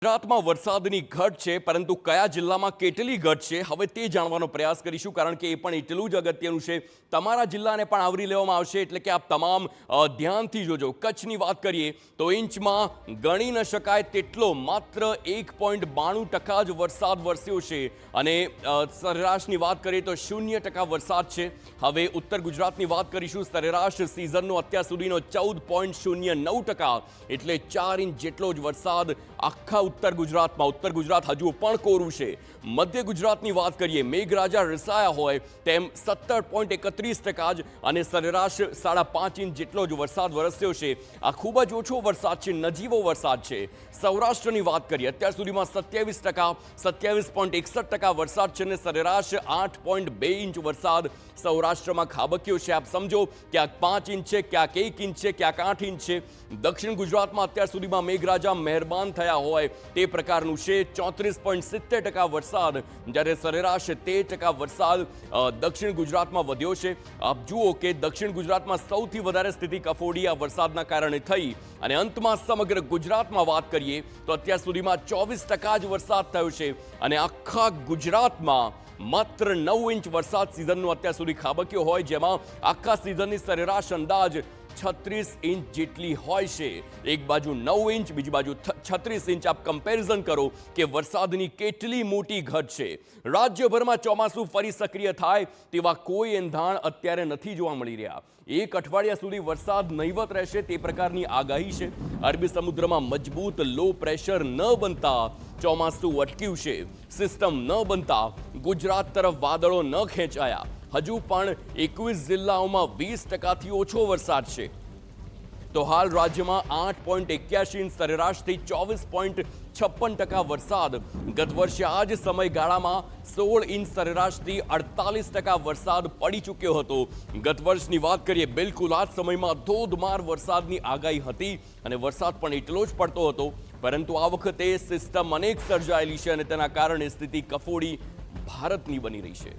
ગુજરાતમાં વરસાદની ઘટ છે, પરંતુ કયા જિલ્લામાં કેટલી ઘટ છે હવે તે જાણવાનો પ્રયાસ કરીશું, કારણ કે એ પણ એટલું જ અગત્યનું છે. તમારા જિલ્લાને પણ આવરી લેવામાં આવશે, એટલે કે આપ તમામ ધ્યાનથી જોજો. કચ્છની વાત કરીએ તો ઇંચમાં ગણી ન શકાય તેટલો માત્ર 1.92% જ વરસાદ વરસ્યો છે, અને સરેરાશની વાત કરીએ તો 0% વરસાદ છે. હવે ઉત્તર ગુજરાતની વાત કરીશું. સરેરાશ સિઝનનો અત્યાર સુધીનો 14.09%, એટલે 4 ઇંચ જેટલો જ વરસાદ આખા ઉત્તર ગુજરાત હજુ પણ કોરું છે. મધ્ય ગુજરાતની વાત કરીએ, મેઘરાજા રિસાયા હોય તેમ 17.31% જ, અને સરેરાશ 5.5 ઇંચ જેટલો જ વરસાદ વરસ્યો છે. આ ખૂબ જ ઓછો વરસાદ છે, નજીવો વરસાદ છે. સૌરાષ્ટ્રની વાત કરીએ, અત્યાર સુધીમાં 27.61% વરસાદ છે, અને સરેરાશ 8.2 ઇંચ વરસાદ સૌરાષ્ટ્રમાં ખાબક્યો છે. આપ સમજો, ક્યાંક 5 ઇંચ છે, ક્યાંક 1 ઇંચ છે, ક્યાંક 8 ઇંચ છે. દક્ષિણ ગુજરાતમાં અત્યાર સુધીમાં મેઘરાજા મહેરબાન થયા હોય તે પ્રકારનું છે, 34.70% વરસાદ, જ્યારે સરેરાશ 13% વરસાદ દક્ષિણ ગુજરાતમાં વધ્યો છે. આપ જુઓ કે દક્ષિણ ગુજરાતમાં સૌથી વધારે સ્થિતિ કફોડી આ વરસાદના કારણે થઈ, અને અંતમાં સમગ્ર ગુજરાતમાં વાત કરીએ તો અત્યાર સુધીમાં 24% જ વરસાદ થયો છે, અને આખા ગુજરાતમાં માત્ર 9 ઇંચ વરસાદ સિઝનનો અત્યાર સુધી ખાબક્યો હોય, જેમાં આખા સિઝનની સરેરાશ અંદાજ 36 ઇંચ જેટલી હોય છે. એક બાજુ 9 ઇંચ, બીજી બાજુ 36 ઇંચ. આપ કમ્પેરિઝન કરો કે વરસાદની કેટલી મોટી ઘટ છે. રાજ્યભરમાં ચોમાસું ફરી સક્રિય થાય તેવા કોઈ એંધાણ અત્યારે નથી જોવા મળી રહ્યા. એક અઠવાડિયા સુધી વરસાદ નહીવત રહેશે તે પ્રકારની આગાહી છે. અરબી સમુદ્રમાં મજબૂત લો પ્રેશર ન બનતા ચોમાસું અટક્યું છે. સિસ્ટમ ન બનતા ગુજરાત તરફ વાદળો ન ખેંચાયા. હજુ પણ 21 જિલ્લાઓમાં 20%થી ઓછો વરસાદ છે. તો હાલ રાજ્યમાં 8.81 ઇંચ સરેરાશથી 24.56% વરસાદ. ગત વર્ષે આ જ સમયગાળામાં 16 ઇંચ સરેરાશથી 48% વરસાદ પડી ચૂક્યો હતો. ગત વર્ષની વાત કરીએ, બિલકુલ આ જ સમયમાં ધોધમાર વરસાદની આગાહી હતી, અને વરસાદ પણ એટલો જ પડતો હતો, પરંતુ આ વખતે સિસ્ટમ અનેક સર્જાયેલી છે, અને તેના કારણે સ્થિતિ કફોડી ભારતની બની રહી છે.